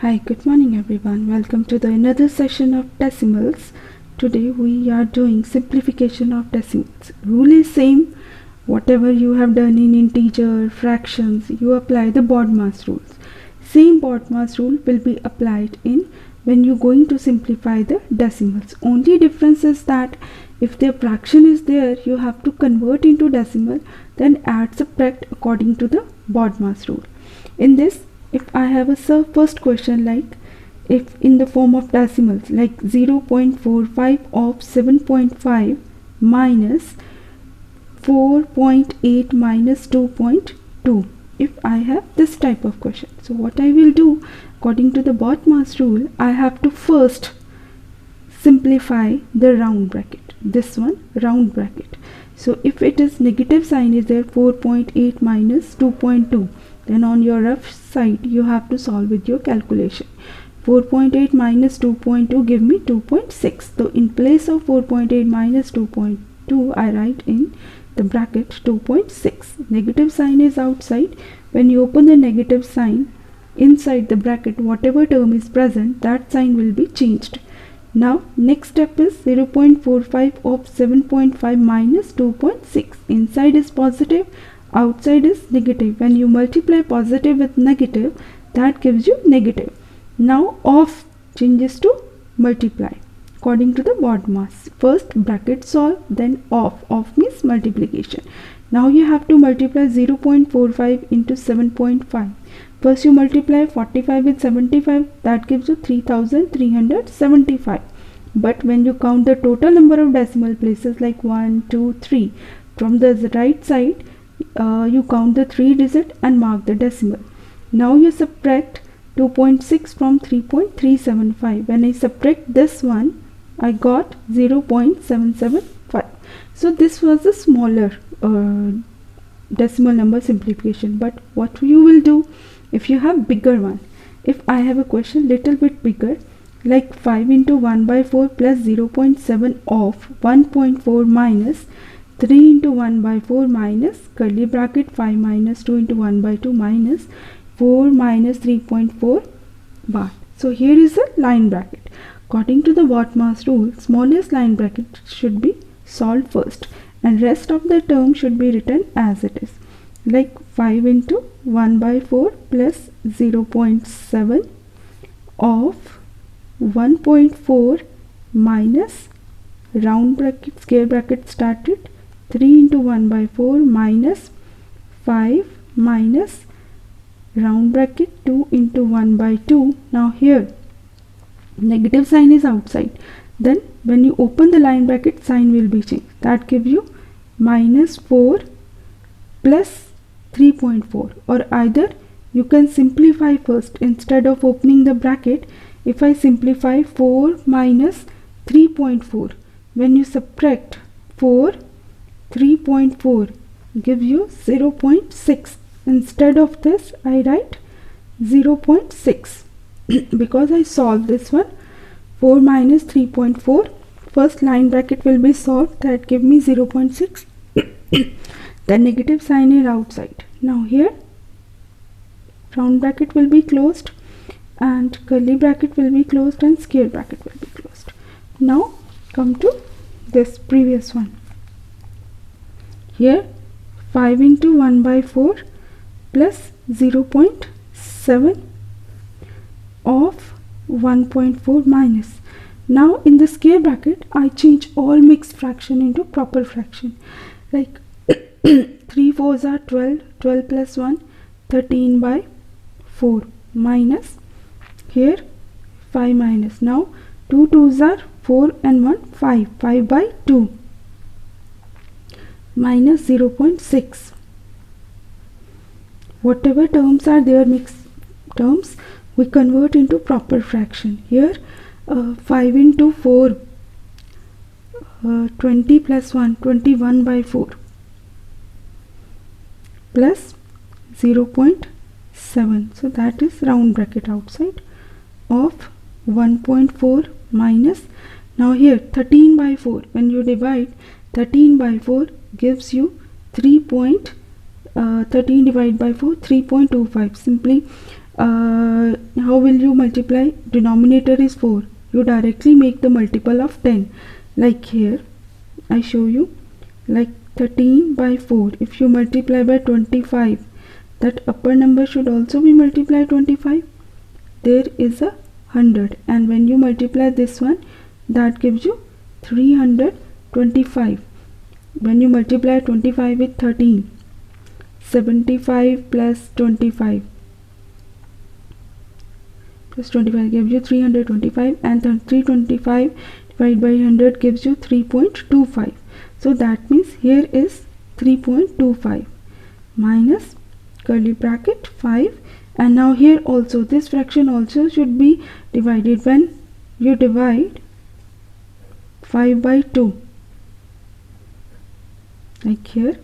Hi, good morning everyone. Welcome to the another session of decimals. Today we are doing simplification of decimals. Rule is same. Whatever you have done in integer, fractions, you apply the BODMAS rules. Same BODMAS rule will be applied in when you're going to simplify the decimals. Only difference is that if the fraction is there, you have to convert into decimal, then add subtract according to the BODMAS rule. In this, if I have a first question like if in the form of decimals like 0.45 of 7.5 minus 4.8 minus 2.2, if I have this type of question. So what I will do, according to the BODMAS rule, I have to first simplify the round bracket, this one round bracket. So if it is negative sign is there, 4.8 minus 2.2, then on your rough side you have to solve with your calculation. 4.8 minus 2.2 give me 2.6. So in place of 4.8 minus 2.2 I write in the bracket 2.6. Negative sign is outside. When you open the negative sign, inside the bracket whatever term is present, that sign will be changed. Now next step is 0.45 of 7.5 minus 2.6. Inside is positive, outside is negative. When you multiply positive with negative, that gives you negative. Now of changes to multiply according to the BODMAS. First bracket solve, then of means multiplication. Now you have to multiply 0.45 into 7.5. First you multiply 45 with 75, that gives you 3375. But when you count the total number of decimal places like 1, 2, 3, from the right side you count the 3 digit and mark the decimal. Now you subtract 2.6 from 3.375. When I subtract this one, I got 0.775. So this was a smaller decimal number simplification. But what you will do if you have bigger one? If I have a question little bit bigger, like 5 into 1 by 4 plus 0.7 of 1.4 minus 3 into 1 by 4 minus curly bracket 5 minus 2 into 1 by 2 minus 4 minus 3.4 bar. So here is a line bracket. According to the BODMAS rule, smallest line bracket should be solved first and rest of the term should be written as it is. Like 5 into 1 by 4 plus 0.7 of 1.4 minus round bracket square bracket started 3 into 1 by 4 minus 5 minus round bracket 2 into 1 by 2. Now here negative sign is outside, then when you open the line bracket sign will be changed. That gives you minus 4 plus 3.4, or either you can simplify first. Instead of opening the bracket, if I simplify 4 minus 3.4, when you subtract 4, 3.4 gives you 0.6. Instead of this I write 0.6 because I solved this one. 4 minus 3.4, first line bracket will be solved, that give me 0.6. The negative sign is outside. Now here round bracket will be closed and curly bracket will be closed and square bracket will be closed. Now come to this previous one. Here 5 into 1 by 4 plus 0.7 of 1.4 minus. Now in the square bracket I change all mixed fraction into proper fraction. Like 3 4s are 12, 12 plus 1, 13 by 4 minus here 5 minus. Now 2 2s are 4 and 1 5, 5 by 2 minus 0.6. Whatever terms are there, mixed terms, we convert into proper fraction. Here 5 into 4, 20 plus 1, 21 by 4 plus 0.7. So that is round bracket outside of 1.4 minus. Now here 13 by 4, when you divide 13 by 4 gives you 13 divided by 4, 3.25. Simply यहाँ how will you multiply? Denominator is 4. You directly make the multiple of 10. Like here, I show you, like 13 by 4. If you multiply by 25, that upper number should also be multiplied 25. There is a 100, and when you multiply this one, that gives you 325. When you multiply 25 with 13, 75 plus 25 gives you 325, and 325 divided by 100 gives you 3.25. So that means here is 3.25 minus curly bracket 5. And now here also, this fraction also should be divided. When you divide 5 by 2, like here,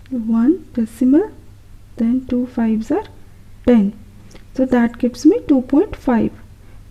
1 decimal, then 2 5s are 10. So that gives me 2.5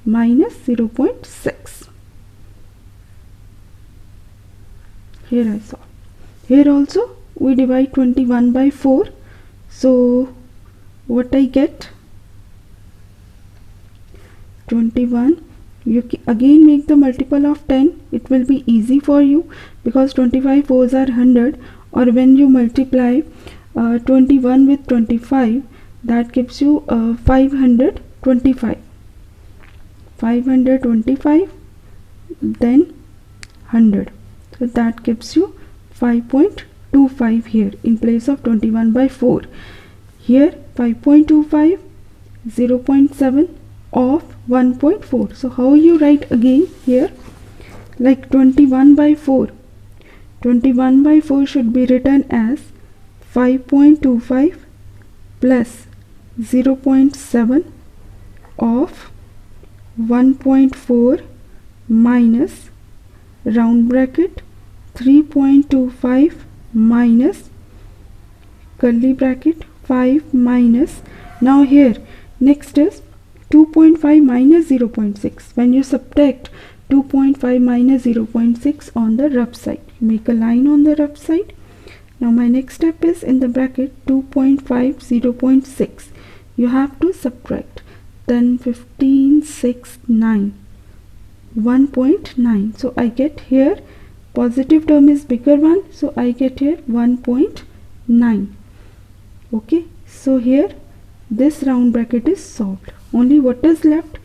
minus 0.6. Here I saw. Here also we divide 21 by 4. So what I get? 21. You again make the multiple of 10. It will be easy for you because 25 4s are 100. Or when you multiply 21 with 25, that gives you 525. 525, then 100. So that gives you 5.25 here in place of 21 by 4. Here 5.25, 0.7 of 1.4. So how you write again here? Like 21 by 4. 21 by 4 should be written as 5.25 plus 0.7 of 1.4 minus round bracket 3.25 minus curly bracket 5 minus. Now here next is 2.5 minus 0.6. When you subtract 2.5 minus 0.6 on the rough side, make a line on the rough side. Now my next step is in the bracket 2.5 0.6. You have to subtract 10 15 6 9 1.9. So I get here positive term is bigger one, so I get here 1.9. okay, so here this round bracket is solved. Only what is left?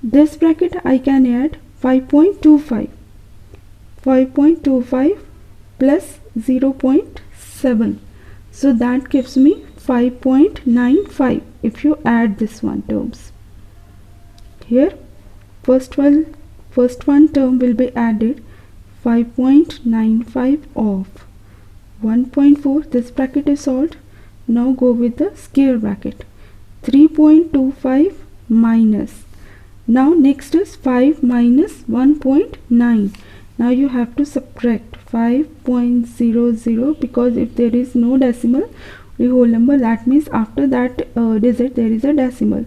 This bracket I can add 5.25 plus 0.7, so that gives me 5.95 if you add this one terms. Here first one term will be added, 5.95 of 1.4. This bracket is solved. Now go with the square bracket, 3.25 minus. Now next is 5 minus 1.9. Now you have to subtract 5.00 because if there is no decimal, the whole number, that means after that digit there is a decimal.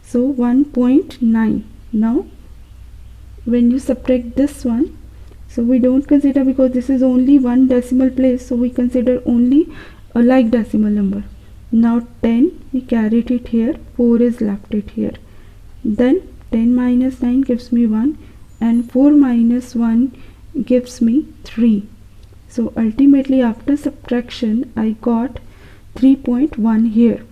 So 1.9. Now when you subtract this one, so we don't consider because this is only one decimal place, so we consider only a like decimal number. Now 10 we carried it here, 4 is left it here. Then 10 minus 9 gives me 1 and 4 minus 1 gives me 3. So ultimately after subtraction I got 3.1 here.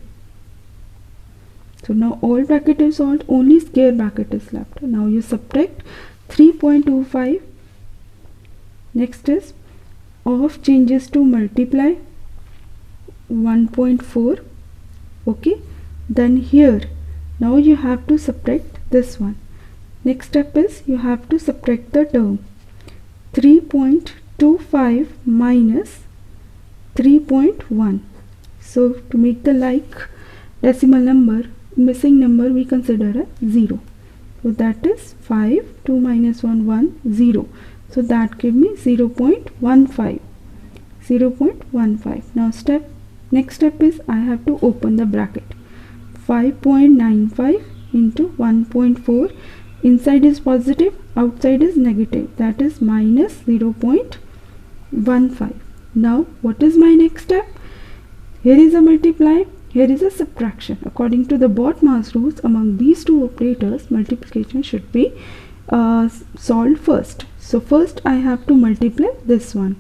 So now all bracket is solved, only square bracket is left. Now you subtract 3.25. Next is of changes to multiply 1.4. okay, then here now you have to subtract this one. Next step is you have to subtract the term 3.25 minus 3.1. so to make the like decimal number, missing number we consider a 0. So that is 5, 2 minus 1, 1, 0. So that give me 0.15. 0.15. Now next step is I have to open the bracket. 5.95 into 1.4. Inside is positive, outside is negative. That is minus 0.15. Now what is my next step? Here is a multiply, here is a subtraction. According to the BODMAS rules, among these two operators, multiplication should be solved first. So first I have to multiply this one.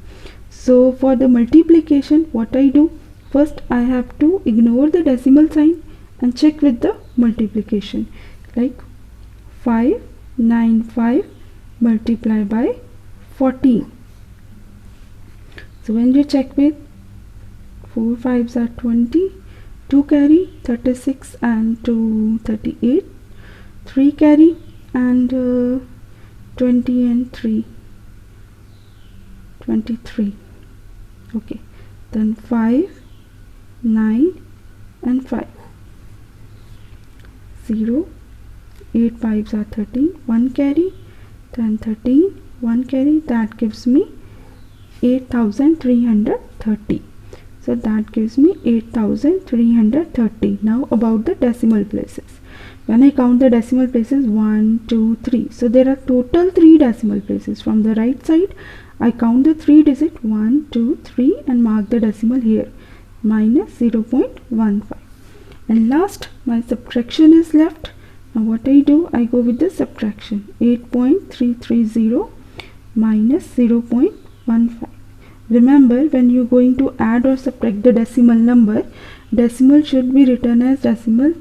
So for the multiplication, what I do? First I have to ignore the decimal sign and check with the multiplication. Like 595 multiply by 14. So when you check with 4 5s are 20, 2 carry 36 and 2 38, 3 carry and 20 and 3 23. Okay, then 5 9 and 5, 0, 8 5s are 13, 1 carry, then 13, 1 carry, that gives me 8330. So that gives me 8330. Now about the decimal places. When I count the decimal places, 1 2 3, so there are total 3 decimal places. From the right side I count the 3 digit 1 2 3 and mark the decimal here, minus 0.15. and last my subtraction is left. Now what I do, I go with the subtraction. 8.330 minus 0.15. Remember, when you are going to add or subtract the decimal number, decimal should be written as decimal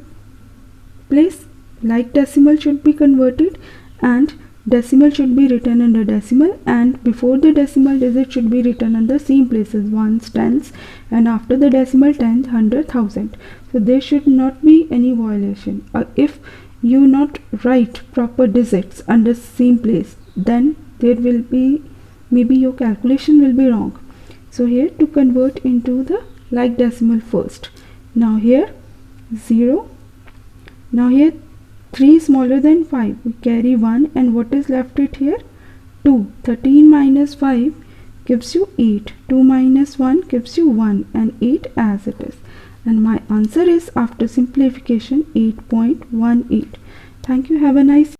place, like decimal should be converted, and decimal should be written under decimal, and before the decimal digit should be written on the same places, ones, tens, and after the decimal, tens, hundred, thousand. So there should not be any violation. If you not write proper digits under same place, then there will be, maybe your calculation will be wrong. So here to convert into the like decimal first. Now here 0. Now here 3 is smaller than 5. We carry 1, and what is left it here? 2. 13 minus 5 gives you 8. 2 minus 1 gives you 1, and 8 as it is. And my answer is, after simplification, 8.18. Thank you. Have a nice